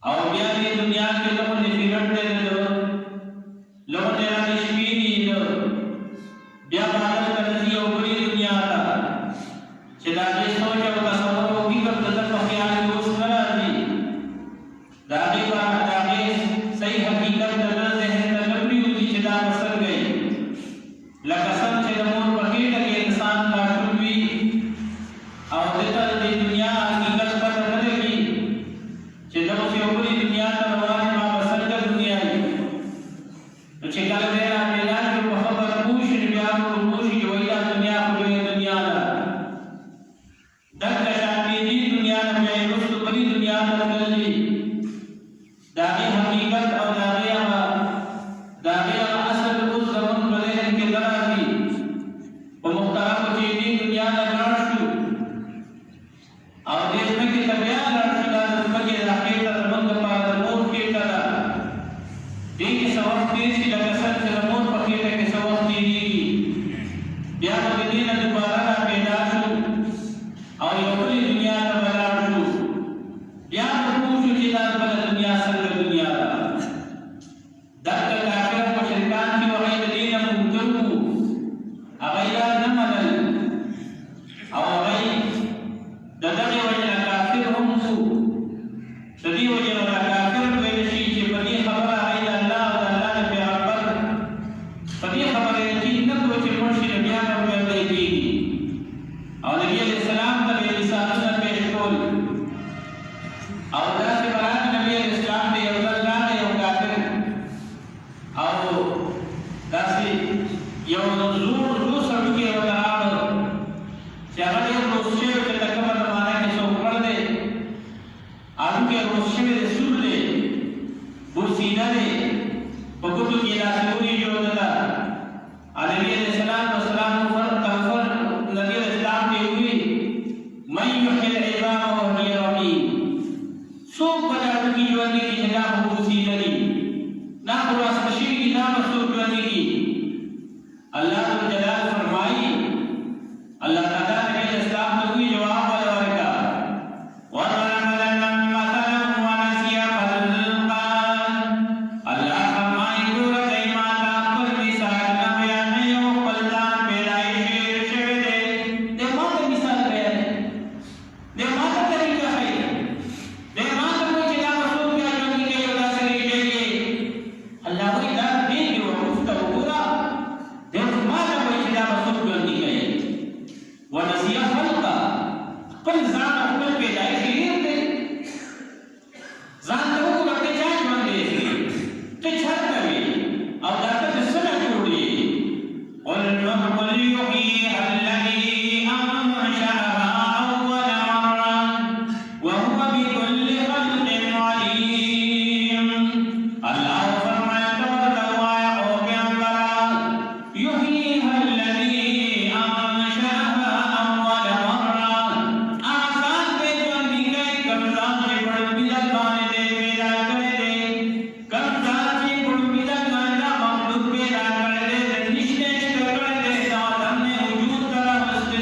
او بیا دې دنیا کې لوګو دې پیرټ دې لوګو دې راځي شپېنی بیا باندې ترځي او بری دنیا تا چې دا دې سوچ او تصور او فکر د په خیال کې اوس نه راځي دا دې صحیح حقیقت د ذهن ته لګري وي چې دا اثر کوي لکه څنګه چې د مور په خېټه کې انسان راټول وي او دته د دنیا حقیقت پته نه لګي چې دا اوس یو بری دنیا ته روانه ما بسنګ دنیا وي نو چې کله دې را پیدا شو په خبر پوښي بیا نو پوښي وایي دا دنیا خو دنیا ده دغه شانې دې دنیا نه مې رسو بری دنیا ته راغلي دا حقیقت او دا اصل اوس زمون په ذهن کې درازي په محترم چې دې دنیا نه لاړ شو او دې څنګه ته بیا لاړ شو دا څنګه د حقیقت زمون په اړه مور کې تا دې کې سوال دې چې د کسر چې مور په کې کې سوال دې بیا د دې نه دوباره پیدا شو او یو بل دنیا ته لاړ شو بیا په پوښتنه چې دا بل دنیا څنګه دنیا ده دغه کافر مشرکان چې وایي د دین منکرو هغه یې نه منل او هغه دغه وجه کافر هم شو د دې وجه کافر ویل شي چې په دې خبره هغه د الله او د الله د پیغمبر په دې خبره کې نه کوي چې مرشد بیا نه ویل کېږي او نبی علیہ السلام ته رسالت پیش کول او دا چې برات نبی علیہ السلام دی او الله یو کافر او داسې یو زور سړی کې ولاړ چې هغه یو روسي چې د کومه زمانه کې څو کړل دي هغه کې روسي د سور دی بوسیدا دی په کوټو کې لاسوري جوړ ده نبی علیہ السلام فرق نبی علیہ السلام دی وی من يحيي العظام وهي رميم سوق بدر کی جوانی کی جگہ بوسیدا دی نا خلاص بشیر کی نام سوق جوانی کی اللہ جلال فرمائی اللہ تعالی نبی علیہ السلام کو جواب ورکا وضرب لنا مثلا ونسي خلقا اللہ فرمائی دور ایمان پر مثال نہ بیان یو خپلان پیدائش شوی دے دے ماته مثال بیان دے ماته طریقہ ہے دے ماته کو چې دا رسول بیا جوړی کې یو داسې ریږي الله وی دا دې یو مفته وګورا دې ماته کو چې دا رسول جوړی کې ونسي خلقا خپل ځان خپل پیدائش یې دې ځان ته وګورئ چې چا باندې ته چاته وی او دا ته څنګه جوړي قل يحييها الذي أنشأها أول مرة وهو بكل خلق عليم الله فرمایا تبارك ويعقوب أمرا يحييها الذي أنشأها أول مرة آسان پہ جوانی گئی کمزان سے بڑھ بلد بانے دے پیدا کرے دے کمزان سے بڑھ بلد بانے مخلوق پیدا کرے دے نشتے کرے دے ساتھ ہم نے وجود کرا مسجد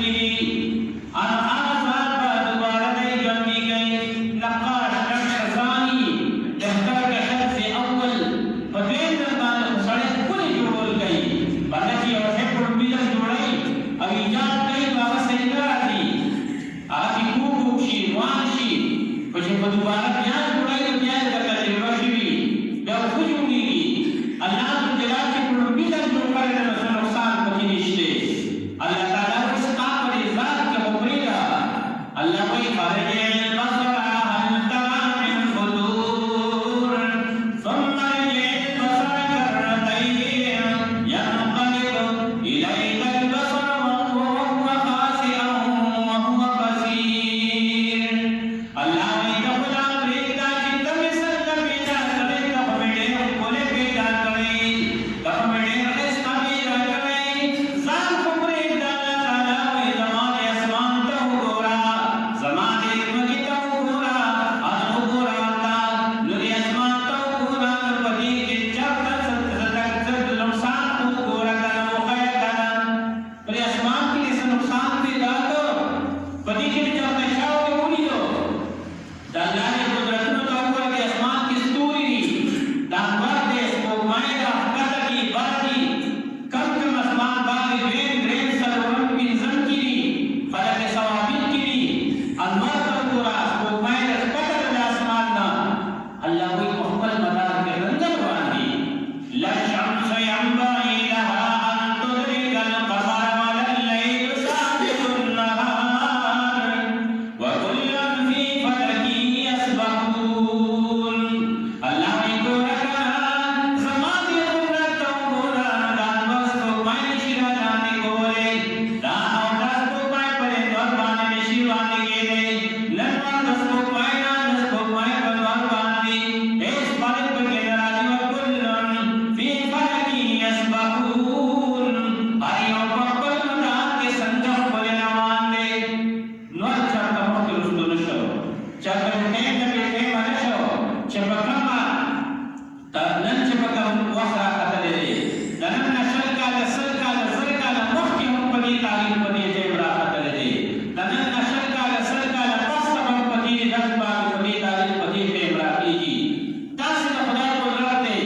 چې په کومه نن چې په کوم وخت راختلی دی د نن نه 100 کاله 100 کاله 100 کاله مخکې هم په دې تاریخ په دې ټیم راختلی دی د نن نه 100 کاله 100 کاله پس ته هم په دې ورځ باندې په دې تاریخ په دې ټیم راخېږي داسې د خدای قدرت دی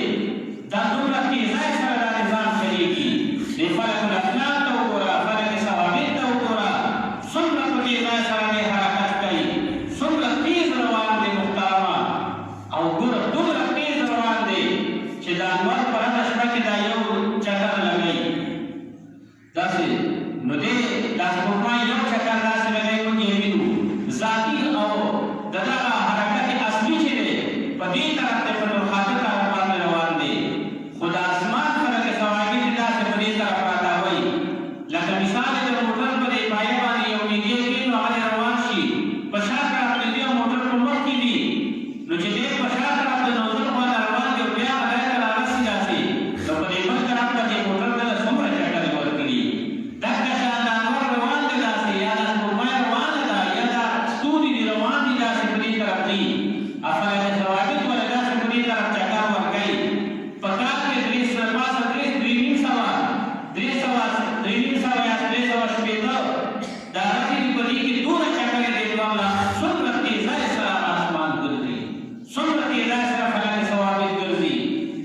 دا دومره تیزۍ سره دا نظام چلېږي دې فلک الافلاک ته وګوره فلک ثوابت ته وګوره څومره په تیزۍ سره دې حرکت کوي څومره تیز روان دی محترمه او ګوره دومره تیز روان دی چې د انور په هغه شپه کې دا یو چکر لګوي داسې نو دې دا سپوږمۍ یو چکر داسې لګوي موږ یې وینو ذاتي او د دغه حرکت اصلي چې دی په دې طرف دی په نورخاته طرف باندې روان دی خو د اسمان فلک ثوابت داسې په دې طرف راتاوي لکه مثال د موټر په دې پایه باندې یو نږدې کړي نو هغه روان شي په شا طرف د دې موټر په مخ کې دي نو چې دې په شا طرف د نوزل باندې روان دی بیا هغه ته رارسي داسې نو په دې بل طرف ته دې موټر ته څومره چکر ورکړي دغه شان د انور روان دی داسې یا د سپوږمۍ روانه ده یا د ستوري دي روان دي داسې په دې طرف دي فلک ثوابت ولا داسې په دې طرف چکر ورکوي په کال کې 300 پاسه 300 یا 300 شپېته دا هغې په دې کې دونه چکرې دی مولا څومره تیزۍ سره اسمان ګرځي څومره تیزۍ سره فلک ثوابت ګرځي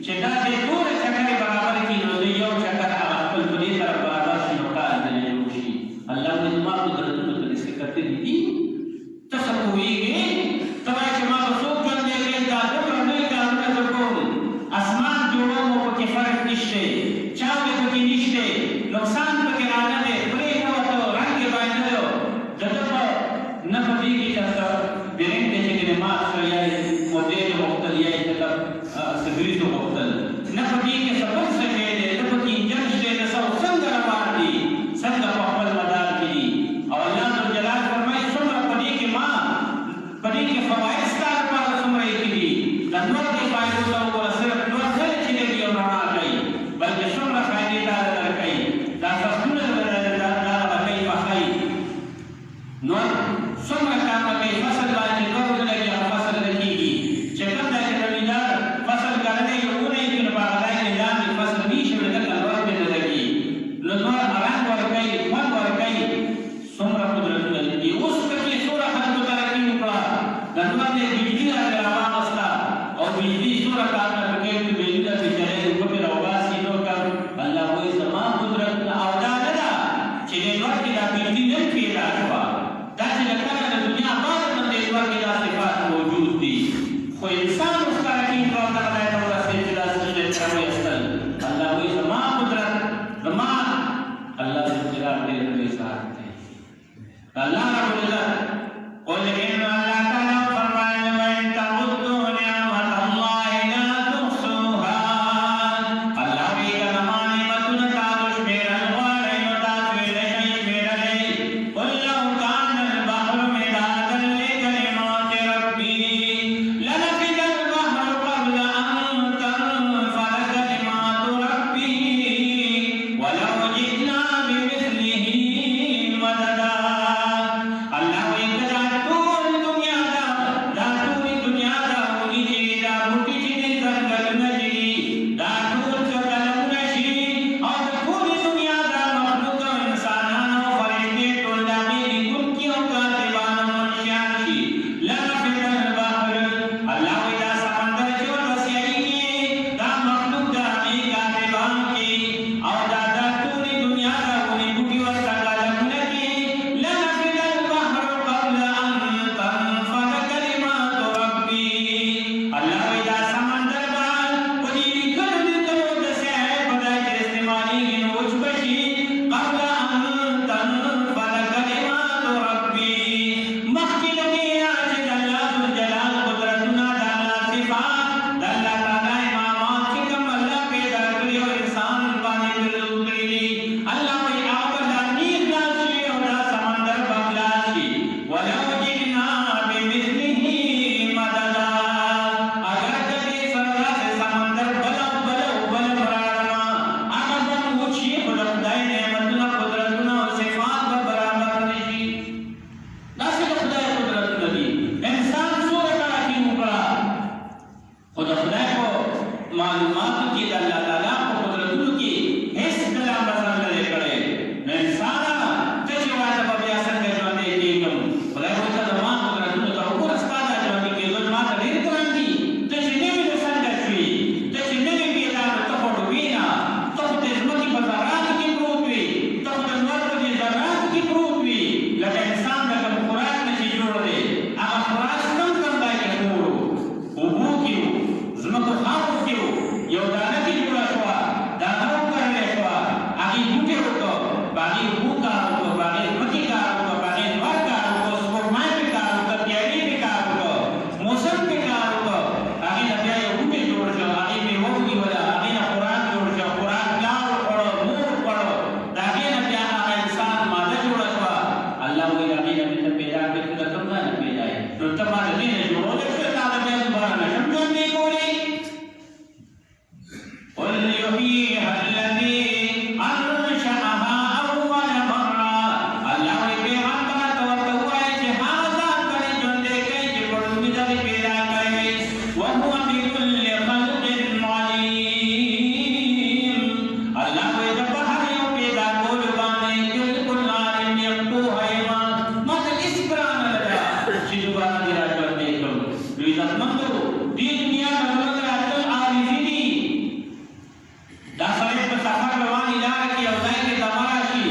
چې دا دې ټولې چکرې برابر کړي نو د یو چکر هغه خپل په دې طرف برابر شي نو کار ځینې جوړ شي الله دې زما قدرتونو ته دې څه کتلي دي ته څه پوهېږې ته وایې چې ما به څوک ژوندی کړي دا دومره لوی کارونه زه کوم اسمان جوړوم او پکې فرق نشته چاودې پکې نشته نقصان پکې رانه دی پرې نه وته رنګ یې باندې دی د ده په نه په دې کې چې برنګ دی چې د مات شو یا یې موبایل غوښتل یا یې سګریټ غوښتل نه په دې کې څه بل څه شی دی نه پکې انجن شته نه څه څنګه روان دي څنګه په خپل مدار کې دي او الله ذوالجلال فرمایي څومره په دې کې ما په دې کې فواید ستا لپاره څومره ایښي دي د نور دې فایدو ته وګوره صرف نور څه نه چې دی او رڼا کوي بلکې څومره فایدې دا درکوي دا فصلونه دا کوي وښایي نور څومره کار کوي فصل باندې دوه ورځې لګي هغه فصل نه کېږي چې کوم ځای کې زمیندار فصل کرلی یو اونۍ کې نو په هغه ځای کې لاندې فصل نه شي نو دلته نور پرې نه لګي نو نور رنګ ورکوي خوند ورکوي څومره قدرتونه دي اوس پکې څومره خلکو ترقي وکړه د نور دې بجلي راواغسته او بجلي څومره کارونه پکې چې بجلي ته بېچارې اوبه پرې راوباسي نو کار الله وایي زما قدرت او دا نه ده چې دې نور کې دا بجلي نن پیدا شوه دا چې د کله د دنیا بعد نه دې نور کې دا صفات موجود دي خو انسان اوس ترقي کړه او دغه ځای ته ورسېد چې دا څه چې راوایستل الله وایي زما قدرت زما الله ذوالجلال ډېر لوی ذات دی الله رب العزت قل ان الله تعالی فرمایي وان تعدوا نعمت الله لا تحصوها الله وی کلمه نعمتونه تاسو شمیرل غواړئ نو تاسو یې نشئ شمیرلی قل لو كان البحر مدادا لكلمات ربي لنفد البحر قبل ان تنفد كلمات ربي ولو جئنا بمثله مددا معلوماتو کې د الله تعالی په قدرتونو کې هیڅ کله مثلا نه کړی نه انسانه ته چې وایې به بیا څنګه ژوندی کېږم خدای وایي ته زما قدرتونو ته وګوره ستا دا ژوندي کېدل ما ته ډېر ګران دي ته چې نه وي نو څنګه شوې ته چې نه وي پیدا نو ته خو ډوبې نه ته خو د ځمکې په ذراتو کې پروت وې ته خو د لمر په دې ذراتو کې پروت وې لکه انسان د کوم خوراک نه چې جوړ دی هغه خوراک کم کم دی کې جوړ اوبو کې و ځمکو خاورو کې و یو دانه کې جوړه شوه دانه وکرلې شوه هغې بوټې وکړه په هغې اوبو کار وکړه په هغې ځمکې کار وکړه په هغې لمر کار وکړه سپوږمۍ پې کار وکړه پیالې پې کار وکړه موسم پې کار وکړه هغې نه بیا یو بوټی جوړ شو هغې میوه ونیوله هغې نه خوراک جوړ شو خوراک پلار وخوړه مور وخوړه د هغې نه بیا هغه انسان ماده جوړه شوه الله وایي هغې نه مې ته پیدا کړې ته د کوم ځای نه پیدا یې نو ته ما د دې نه جوړولی شوې تا د بیا دوباره نشم ژوندی کولی قل يحييها الذي أنشأها أول مرة الله وایي پیغمبر ته ورته ووایه چې هغه ذات به دې ژوندی کوي چې په لومړي ځل یې پیدا کړی وهو بكل خلق عليم الله وایي د په هر یو پیدا کولو باندې بالکل عالم یم پوهه یم ما ته هېڅ ګرانه نه ده چې دوباره دې را ژوندی کړم نو عزتمندو دې دنیا نه زموږ راتلل عارضي دي دا سړی په سفر روانې لاره کې یو ځای کې دمه راشي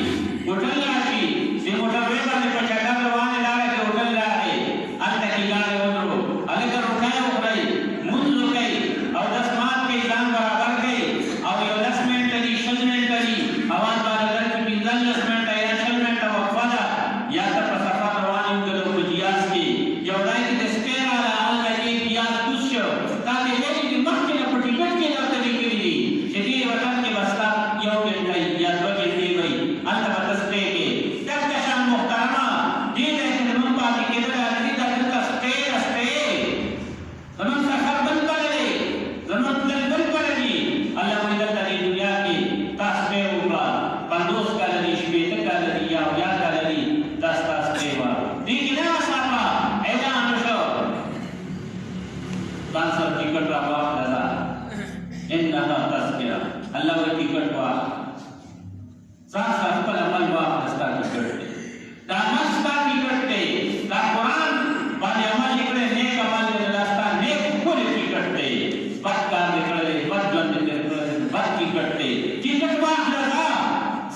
هوټل راشي دې موټروې باندې په چکر روانې لاره کې هوټل راغی هلته کې ګاډی ودرو هلکه روټۍ وخورئ مونځ وکئ او دسمات کوئ ځان برابر کئ او یو 10 منټه دي 20 منټه دي اواز باندې درکړي 15 منټه یا 20 منټه وقفه ده یا ته په سفر روان یو د پیاز کې یو ځای کې د سپی راغله هلته کې پیاز کوز شو تا ته ویلي دي مخکې نه په ټکټ کې درته لیکلي دي چې دې وطن کې به ستا یو ګنټه یا 2 ګنټې وي هلته به ته سپی کې دغه شان محترمه دې ځای کې زموږ پاتې کېدل عادي ده دلته سپی رسپی زموږ سفر بل کړی دی زموږ تلل بل کړی دي الله وایي دلته دې دنیا کې تا سپی وکړه 50 کاله دي 60 کاله دي یا 80 کاله دي دا ستا سپی وه دې کې نه وساته اعلان وشو ځان سره ټکټ راواخله انها تذکره الله وایي ټکټ واخله ځان سره خپل عمل واخله ستا ټکټ دی دا عمل ستا ټکټ دی دا قرآن باندې عمل یې کړی نیک عمل دی دا ستا نیک ښکلی ټکټ دی بد کار دې کړی بد ژوند دې تېر کړی بد ټکټ دی ټکټ واخله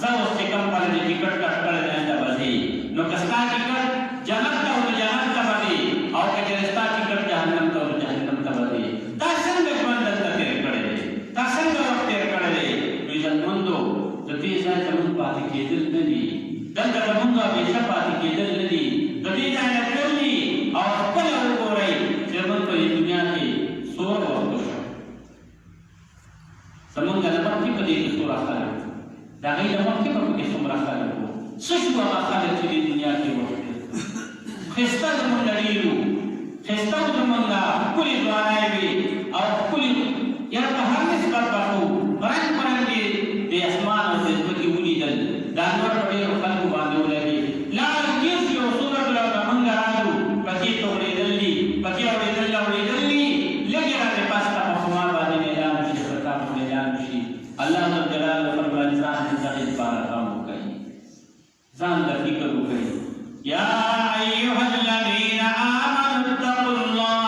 زه اوس چې کوم کله دې ټکټ کټ کړی دی هلته به ځې نو که ستا ټکټ جنت ته و نو جنت ته به ځې او که چېرې ستا ټکټ جهنم ته و نو جهنم ته به ځې تا څنګه ژوند دلته تېر کړی دی تا څنګه وخت تېر کړی دی نو عزتمندو د دې ځای ته موږ پاتې کېدل نه دي دلته زموږ همیشه پاتې کېدل نه دي د دې ځای نه تلل دي او خپله وګورئ چې موږ په دې دنیا کې څومره وخت وشو زموږ نه مخکې په دې کې څومره خلک د هغې نه مخکې به په کې څومره خلک وو څه شو هغه خلک چې دې دنیا کې وو ښایسته زموږ نه ډېر وو ښایسته و زموږ نه ښکلې ځوانۍ وې او ښکلې یاره په هر نسبت به ښه وو رنګ په رنګ یې د اسمان او د ځمکې ولیدل دا انور په ډېرو خلکو باندې ولګېد لار تېر شي او څو ورځو راته موږ رالو پکې اورېدل دي پکې اورېدل دي لږې راته پاس ته په خما باندې اعلان شي د سرکار په اعلان شي الله جلاله فرمایي ځان د دغې لپاره غم وکړئ ځان د فکر وکړئ یا ایها الذین آمنوا اتقوا الله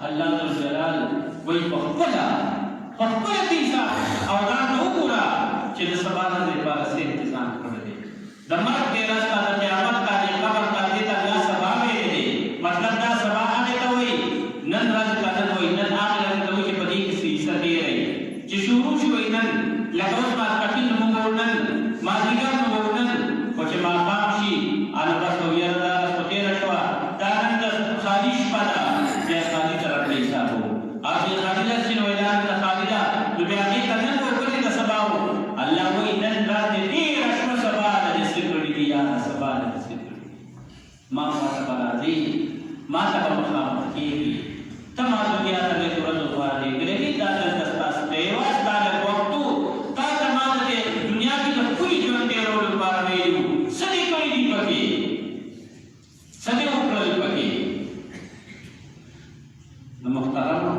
Allah Ta'ala, wai pakpala, pakpala tisa, awal مازدیګر مو وکړل خو چې ماښام شي هلته بس ویره ده بس په تېره شوه دا نن د خالي شپه ده بیا خالي ته راته حساب و او چې خالي لرسي نو وایي دا د خالي ده نو بیا هغې ته نن ورپسې د سبا و الله وایي نن راتې ډېره شوه سبا له دې څه کړي دي یاره سبا له دې څه کړي دي ما ورته به راځې ما ته به مخامخ کېږي ته ما دنیا ته لږ ورځو غواړې ګرېږي دا دلته ستاسو ته یوازې دا لږ وخت و تا ته ما د دې دنیا کې د ښکلي ژوند تېرولو لپاره ویلي وو څه دې کړي دي پکې څه دې وکړل پکې نو محترمو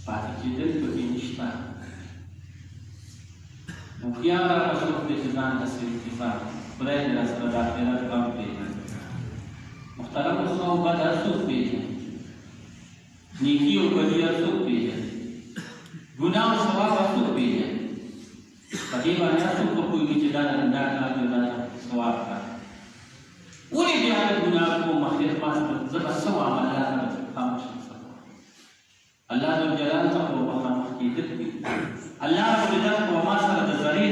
پاتې کېدل پکې نشته هوښیار هغه څوک دی چې ځان ته اکتفا خدای دې راسره د آخرت غم پېژني محترمو ښه او بد هر څوک پېژني نیکي او بدي هر څوک پېژني ګناه او ثواب هر څوک پېژني په دې باندې هر څوک پوهېږي چې دا کار دی دا ثواب کار ولې بیا د ګناه کوم اخر پاس زه به څه وایم الله ته به خامخ شم الله ذوالجلال ته خو مخامخ کېدل دي الله رب العزت خو ما سره د ذرې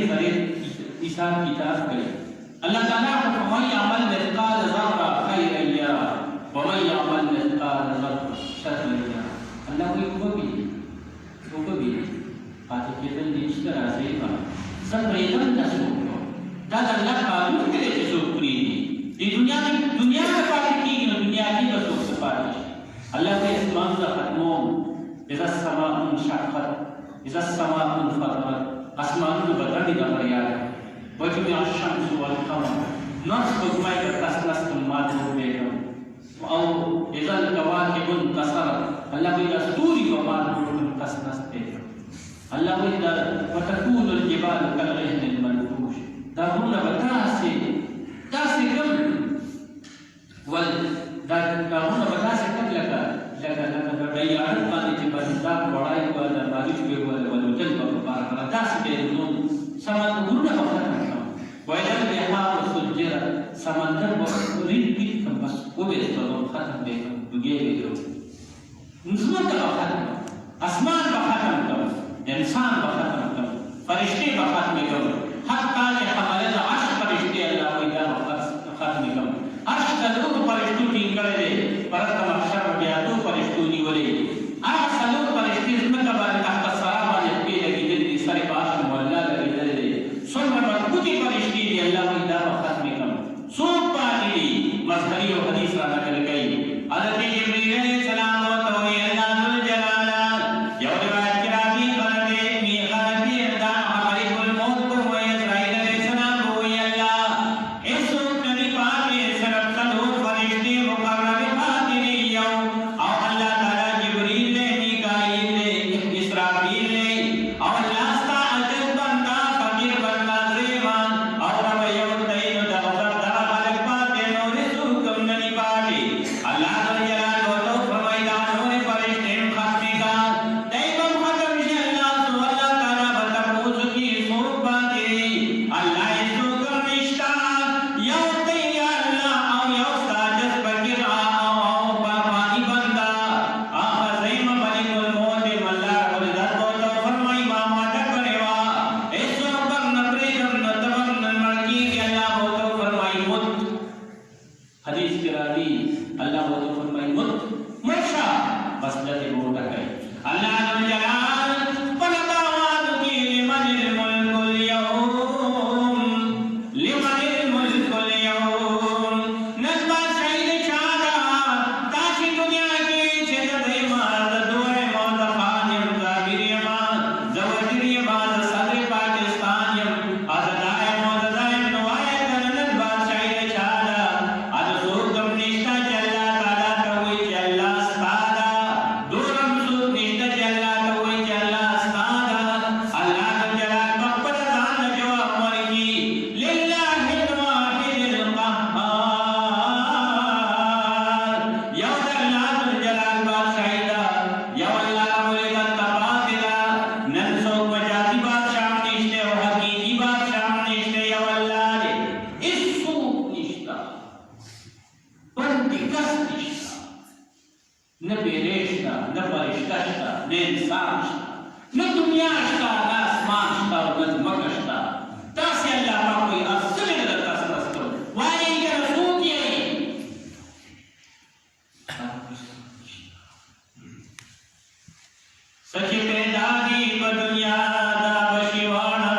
حساب کتاب کوي الله تعالی خو ومن یعمل مثقال ذره خیرا یره ومن یعمل مثقال ذره شرا یره الله وایي وبوي پاتې کېدل نشته راځئ به زه پرېږدم نه څوک دا د الله قانون دی چې څوک پرېږدي دې دنیا کې پاتې کېږي نو دنیا کې به څوک پاتې شي الله وایي اسمانونه ختموم اذا السماء انشقت اذا السماء انفطرت اسمانونه به ډډې د فریاد وجمع الشمس والقمر نور سپوږمۍ به کس نستم ما ته وبېږم او اذا الکواکب انتصرت الله وایي دا ستوري به ما ته کس نست پېږم الله وایي دا وتكون الجبال كالعهن المنفوش دا غرونه به داسې کم دا غرونه به داسې کم لکه د ډیاړک باندې چې باندې دا وړای وله مالش به وله ولوتل به په پاره کړه داسې به یې نو غرونه به ختم کړم ویل البحار سجرت سمندر به رید پید کړم بس وبېستلم ختم به یې کړم دوګې به یې کړم ځمکه به ختم کړم اسمان به ختم کړم انسان به ختم کړم فرشتې به ختمې کړم حتی چې حمله د عرش فرشتې الله وایي دا به ختمې کړم عرش د څلورو فرشتو ټینګ کړی دی پرته د محشر به بیا اتو فرشتو نیولې هغه څلور فرشتې ځمکه باندې تحت الثرا باندې پښې لګېدلې دي سر یې په عرش معلا لګېدلی دی څومره مضبوطې فرشتې دي الله وایي دا به ختمې کړم څوک پاتې دي مظهري او حدیث را نقل کوي حضرت جبریل علیه السلام ورته وایي الله ذوالجلال یو روایت کې راځي غلط دی دا ملک الموت کو وایي اسرائیل علیه السلام وایي الله هېڅوک نه دي پاتې صرف څلور فرشتې مقرب پاتې دي یو او الله تعالی جبریل دی میکائیل دی اسرافیل دی او الله ستا عجز بنده فقیر بنده زیمان او رب یو دی نو دغه دغه خلک پاتې نور هېڅوک هم نه دي پاتې الله ذوالجلال ورته وفرمایي دا نورې فرشتې هم ختمې کړه دی به هم ختم شي الله تعالی به تپوس وکړي څوک پاتې دي الله هېڅوک هم نشته یو دی یا الله او یو ستا عجز فقیر او پاپاني بنده هغه زیم ملک الموت یم الله رب العزت ورته وفرمایي ما وعده کړې وه هېڅوک به نه پرېږدم نو ته به هم نن مړ کېږې الله به ورته وفرمایي مت حدیث کې راځي الله به ورته وفرمایي مت مړ شه بس دلته به وټکئ الله ذوالجلال خپله دعوات وکړي لمن الملک اليوم لمن الملک اليوم نن بادشاهي د چا ده داسې دنیا کې چې زه د یم زه دور یم زه خان یم زه امیر یم زه وزیر یم زه صدر پاکستان یم زه دا یم زه دا یم نو وایه کنه نن بادشاهي د چا ده هلته څوک هم نشته چې الله تعالی ته وایي چې الله ستا ده دور هم څوک نشته چې الله ته وایي چې الله ستا ده الله ذوالجلال په خپله ځان ته جواب ورکړي لله الواحد القهار یو د الله ذوالجلال بادشاهي ده یو الله رب العزت ته پاتې ده نن څوک مجازي بادشاه هم نشته او حقیقي بادشاه هم نشته یو الله دی هېڅوک نشته بندي کس نشته نه پیری شته نه فرشته شته نه انسان شته نه دنیا شته نه اسمان شته او نه ځمکه شته تاسې الله پاک وایي څه مې نه درته سپس کړو وایي کنه څوک یې څه چې پیدا دي په دنیا دا به شیوانه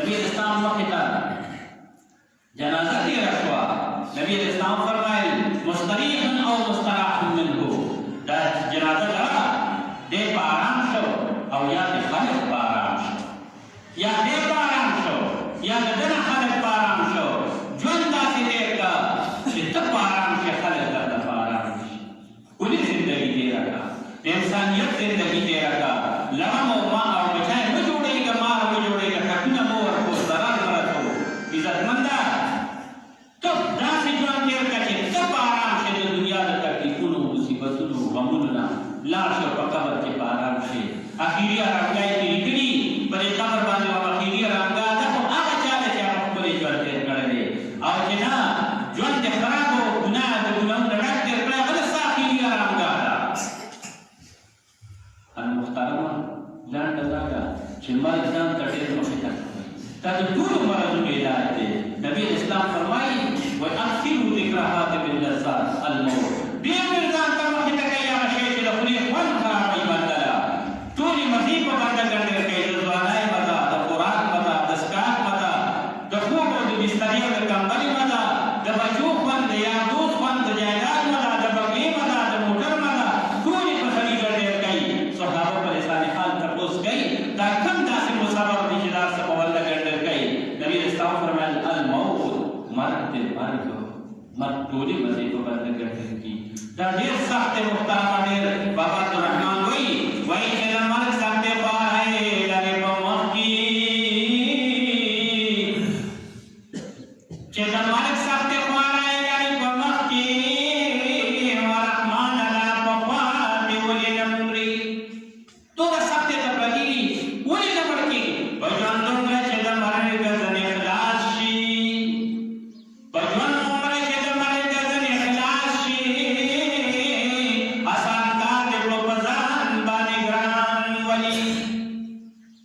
نبی اسلام مخې ته جنازه تېره شوه. نبی اسلام فرمایل مستریح او مستراح منه، دا جنازه لره دی په آرام شو او یا د خلق په آرام شو، یا دی په آرام شو یا د ده نه خلق په آرام شو. ژوند داسې تېر کړه چې ته په آرام شې، خلق درته په آرام شي. ښکلې زندګي تېره کړه، د انسانیت زندګي تېره کړه. لړم او ما او بچای مه جوړېږه، مار مه جوړېږه، ټکونه مه ورکوه، ضرر مه رسوه. عزتمنده ته داسې ژوند تېر کړه چې ته په آرام شې، د دنیا د تکلیفونو، مصیبتونو، غمونو نه لاړ شې او په قبر کې په آرام شې. اخري ارامګاه یې لیکلي په دې قبر باندې، او اخري ارامګاه ده خو هغه چا ده چې هغه ښکلی ژوند تېر کړی دی، او چې نه ژوند د خراب او ګناه د ګناهونو نه ډک تېر کړی، هغه ستا اخري ارامګاه ده. المحترمه لنډه دا ده چې مرګ ځان ته ډېر مخې ته کوي، دا د ټولو مرضونو علاج دی. نبی اسلام فرمایي واکثروا ذکر هاتف اللذات الموت، ډېر ډېر ځان ته مخې ته کوي هغه شی چې د خولې خوند خرابوي بنده له. ټولې مزې په بنده ګڼل کوي، د ځوانۍ مزه، د خوراک مزه، د څښاک مزه، د خوب او د بسترې او د کمبلې مزه، د بچو خوند، د یار دوست خوند، د جایداد مزه، د بګړۍ مزه، د موټر مزه، ټولې په سړي ډېر کوي. صحابه په لسان حال تپوس کوي دا کوم داسې مسبب دی چې دا څه په بنده ګڼل کوي. نبي اسلام فرمایل الموت، مرګ دی، مرګ ټولې مزې په بنده ګڼل کي. دا ډېر سخت دی محترمه، ډېر. بابا عبدالرحمن وایي چې د مرګ سختې خواهی لرې په مخ کې، چې د مرګ سختې خواهی لرې په مخ کې، ورحمان الله په خوا دې ولې نه مري. دومره سختې ته پرتې دي، ولې نه مړ کېږي؟ په ژوند دومره چې د مرګ ځنې خلاص شي، په ژوند دومره چې د مرګ ځنې خلاص شي، آسان کار دی په ځان باندې ګران ولي.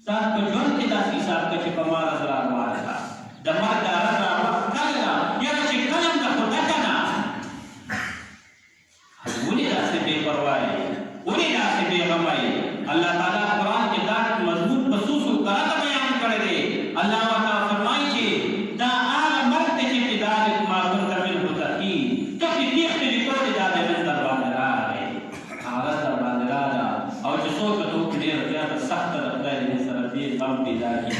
ځان په ژوند کې داسې حساب کړه چې په ما رض راروانه ده، د مرګ دا رض راروانه کله ده، یاره چې کله هم ده خو ډکه ده. ولې داسې بې پروا یې، ولې داسې بې غمه یې؟ الله تعالی قرآن کې دا مضمون په څو څو کرته بیان کړی دی. الله ورته فرمایي چې دا هغه مرګ دی چې دا د ما كنت منه تحید، ته چې تېښتې دې کړې دا د نن در باندې راغی، هغه در باندې راغله. او چې څوک ته وکړي ډېره زیاته سخته د خدای دې سره دې غم پیدا کړي.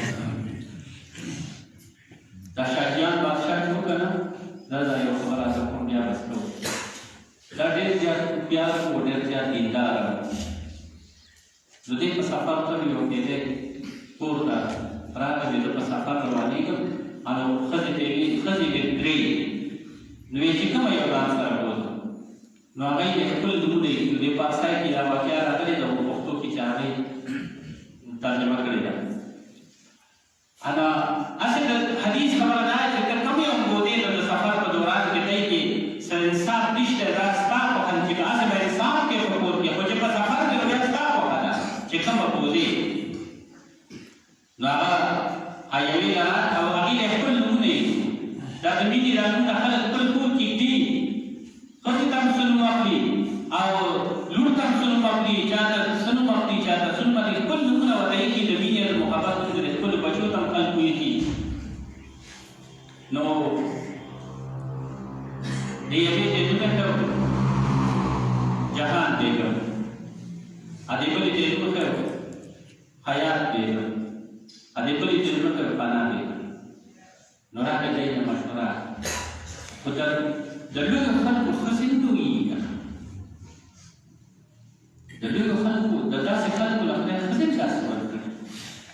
دا شاهجان بادشاه چې وکړه نه، دا یو خبره زه کوم بیا بس کوم، دا ډېر زیات پیار و، ډېر زیات دیندار و. نو دې په سفر ته یو کېدی کور ته راغلی، زه په سفر روانېږم، نو ښځې ته یې درې، نو یې چې کومه یو ځان سره بوځم، نو هغه یې خپل نومونه یې دې پاسای کې دا واقعه راغلې ده په پښتو کې چې هغه ترجمه کړې ده. هسې د حدیث خبره دا چې که کوم یو بودې د سفر په دوران کې دی کې څه انصاف نشته، دا ستا خوښه چې هسې به انصاف کې په کور کې، خو چې په سفر کې نو بیا ستا خوښه ده چې کومه بودې. نو هغه یوې لاره او هغې له خپل نومونه یې دا د مینې دا نومونه خلک خپل کور کې ږدي، ښځې ته هم څه نوم اخلي او لور ته هم څه نوم اخلي، چا ته څه نوم اخلي، چا ته څه نوم اخلي، خپل نومونه ورته ایښي د مینې د محبت د خپلو بچو ته هم خلکو ایښي. نو د یوې جنونه ښه جهان بیګم، ا دې بلې جنونه ښه حیات بیګم، ا دې بلې جنونه ښه فنا بیګم. نو راکړه دی نه مشوره، خو د لویو خلکو ښځې نه لویېږي که نه، د لویو خلکو د داسې خلکو له خدای ښځې هم داسې ورکړي.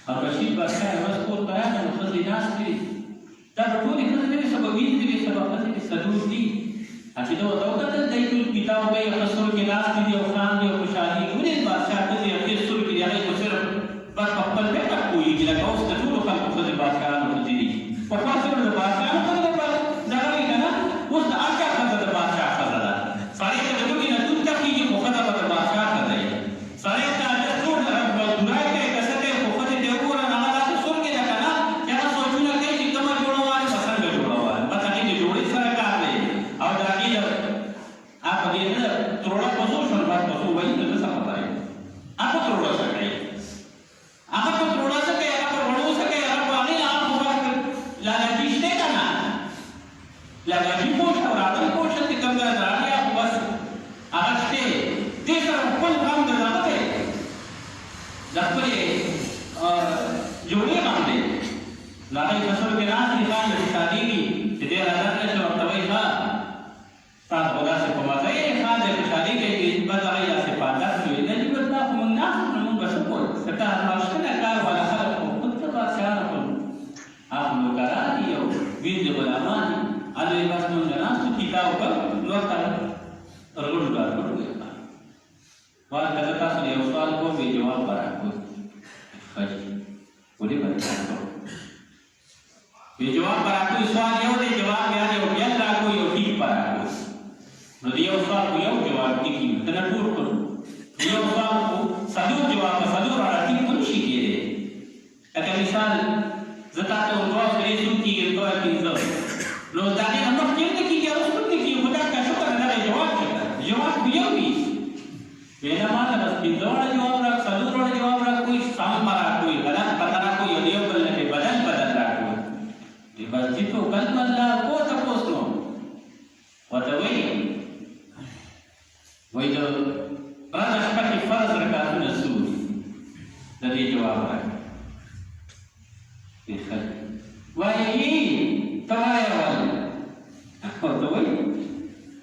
او رشید بادشاه یې ورځ کور ته راغی، نو ښځې ناستې وې، دا به ټولې ښځې نه وې، څه به ویندې وې، څه به ښځې وې، څلور دي. چې ده ورته وکتل، دی ټول کتاب کوي، ښه سترګې ناستې دي او خاندي او خوشحالېږي. ولې بادشاه ښځې هغې سترګې دي، هغې خو صرف بس په خپل بیټه پوهېږي، لکه اوس د ټولو خلکو ښځې بادشاهانو ښځې دي. پخوا صرف د بادشاهانو ښځه دغه وي که نه، اوس د هر چا ښځه د بادشاه ښځه ده. سړی ته د لوږې نه دود تخېږي، خو ښځه به د بادشاه ښځه وي. سړی ته ټول مزدورۍ کوي، که څه کوي، خو ښځې ته یې وګوره هغه داسې سترګې ده که نه، چې هغه سوچونه کوي چې کومه جوړه واله به څنګه جوړه واله، بس هغې د جوړې سره کار دی. او د هغې د په دې نه تروړه په زور شول، بس په څو وایي نو زه څه خبره یم، هغه تروړه خپلې جوړې باندې د هغې کسر کې ناست دي خان چې شادېږي چې دی حاضر نه شي ورته وایي ښه تاسو خو داسې په مزه یې خان دی چې شادېږي چې بس هغې داسې په عادت وي نه دي بس دا خو موږ ناست نو موږ به څه کول ځکه ماشینه کار والا خلک خو خود ته بادشاهان خو هغه نوکران دي او ویندې غلامان دي هلته یې بس موږ ناست وو کتاب وکړ نور ته رغړو ډارګړو یې وار که زه تاسو له یو سوال کوم بې جواب به راکوئ ښه جي ولې به بې جواب به راکوئ سوال یو دی جواب بیا یو بل راکوئ یو ټیک به راکوئ نو د یو سوال خو یو جواب ټیکي ته نه ټول کړو د یو سوال خو څلور جواب به څلور واړه ټیک خو نه شي کېدی لکه مثال زه تا ته ورته وایم درې څو کېږي دوه پنځه نو د هغې نه مخکې هم نه کېږي اوس هم نه کېږي خو دا که شکر دغه جواب شه جواب خو یو وي وینا ماته بس پنځه واړه جواب راک څلور واړه جواب راکوئ سم به راکوئ غلط پته راکوئ او د یو بل نه پې بدل راکوئ د مسجد په کل الله کو تپوس نو ورته وایي وایي د ورځه شپه کې فرض رکعتونه څو دي د دې جواب راکړه دې خلک وایي ته وایه ولې ورته وایي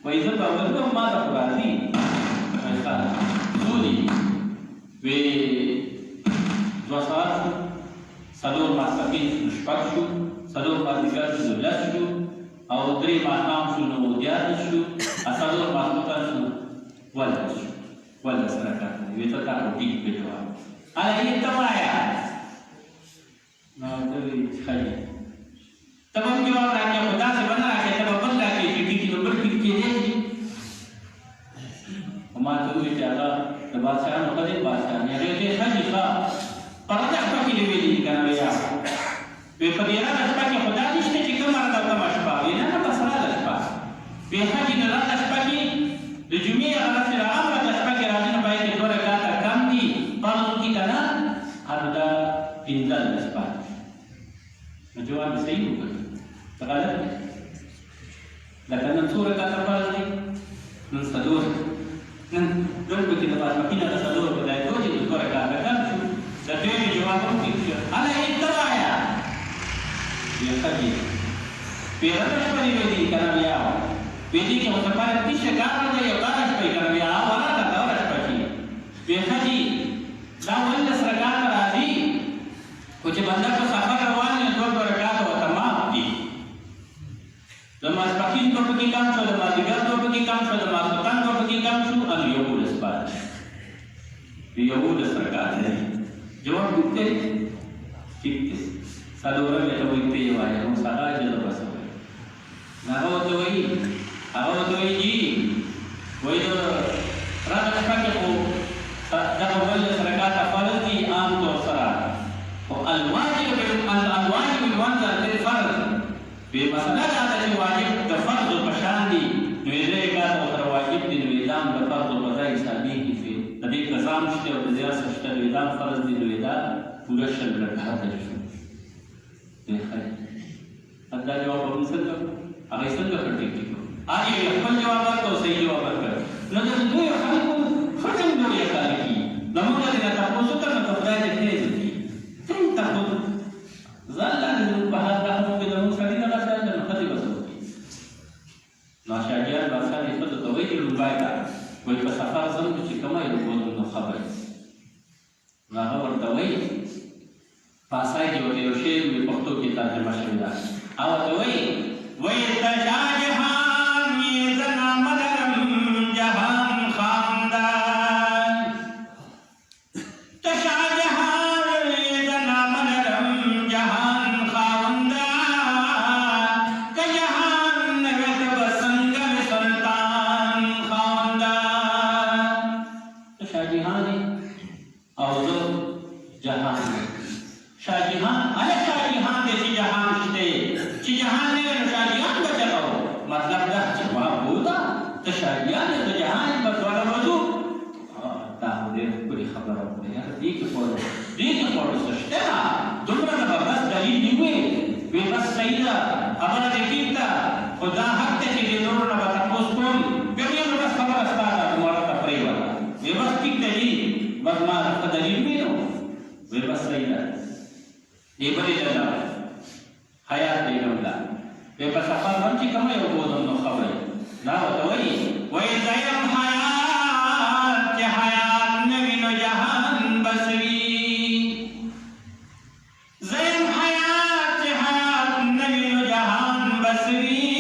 وایي زه به اول کوم ما ته خو راځي څو دي وی دوه ساعت شو څلور ماسپښین شپږ شو څلور مازدیګر شو لس شو او درې ماښام شو نو دیارلس شو څلور ماسپښین شو ولس شو ولس رکعته وی ته تا خو ټیک په جواب هغې ته وایه نو ته وایي ښه دی ته به هم جواب راکړې خو داسې به نه راکړې ته به بل راکړې چې ټیک نو بل ټیک کېدی شي ما ته وویل چې هغه د بادشاهانو ښه دی بادشاهان هغې ته ښه دي ښه په رده شپه کې دې ویلي دي که نه ویې وی په دې رده شپه کې خو دا نشته چې کومه رده او کومه شپه وی نه نه بس رده شپه وی ښه دي نو رده شپه کې د جمعې هغه چې هغه رده شپه کې راځي نو باید چې دوه رکعته کم دي فرض وکړي که نه هغه دا پنځلس پاتې نو جواب یې صحیح وکړ څه غلط لکه نن څو رکعته فرض دي نن څلور نن پکې د ماسپښین هغه څلور په ځای دوه دي نو دوه رکعته کم شو د دویمې جواب هم ټیک شو هلکې ته وایه ویې ښه دي ویې رده شپه دې ویلي که نه بیا ویې دې کې خو سفر تیشه ګرمه دی او ګرمه شپه یې که نه بیا وله که دوره شپه شي ویې ښه دي دا ولس رکعته راځي خو چې بنده په سفر روان وي دوه دوه رکعته ورته معاف دي د ماسپښین دوه پکې کم شو د مازدیګر دوه پکې کم شو د ماسخوتن دوه پکې کم شو نو یولس پاتې یولس رکعته دی جواب ټیک دی ټیک دی څلورم یې ته وایي ته یې وایه اوس هغه اجازه بس وایي هغه ورته وایي جي وایي د رده شپه کې خو دغه ولس رکعته فرض دي عام طور سره خو الواجب المنزل للفرض وی مسله دا ده چې واجب د فرضو په شان دي نو یې دې کار ورسره واجب دي نو یې دا هم د فرضو په ځای حسابېږي چې د دې قضام شته او د دې اصل شته نو یې دا فرض دي نو یې دا پوره شل رکعته شو دی ښه دا جواب به موږ څنګه هغه یې څنګه ښه ټیک کړو هغې یې خپل جواب ورکړ او صحیح جواب ورکړ نو د دویو خلکو ښه ډېر لویه خلک دي زموږ نه دې نه تپوس وکړ نو که خدای دې خیر وکړي ته یې تپوس زه الله دې زموږ په حال دا خو موږ زموږ سړي دغه شی ده نو ښځې به څه وکړي نو شاګیان بادشاه دې ښځو ته وایي چې لومړی ته وایي په سفر ځم چې کومه یې وبولم نو خبر نو هغه ورته وایي په اسای کې ورته یو شعر مې پښتو کې ترجمه شوې ده هغه ورته وایي ته شاه جهان یې زه نامه لرم جهان خاندان ته شاه جهان یې زه نامه لرم جهان خاندان که جهان نه وې ته به څنګه مې سلطان خاندان ته شاه جهان یې او زه جهان شاه جهان آیا شاه جهان دی چې جهان شته چې جهان نه وي نو شاه جهان به څه کوو مطلب دا چې ما بوده ته شاه جهان یې ته جهان یې بس والا موضوع دا خو ډېره ښکلې خبره وکړه یاره دې کې خو څه شته نه دومره نه به بس دلیل دې ووایي وی بس صحیح ده خبره دې ټیک ده خو دا حق دی چې دې نورو نه به تپوس کوم بیا مې نو بس خبره ستا ده نو ماړه ته پرېوته وی بس ټیک ده جي بس ما ښه دلیل وي نو دی بلی للا حیات بیگم لا بے پا سفر من چی کم یو بودم نو خبری نا وطوئی وی زیم حیات چی حیات نوی نو جہان بسوی زیم حیات چی حیات نوی نو جہان بسوی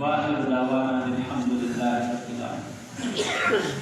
واخر دعوانا الحمد لله رب العالمين.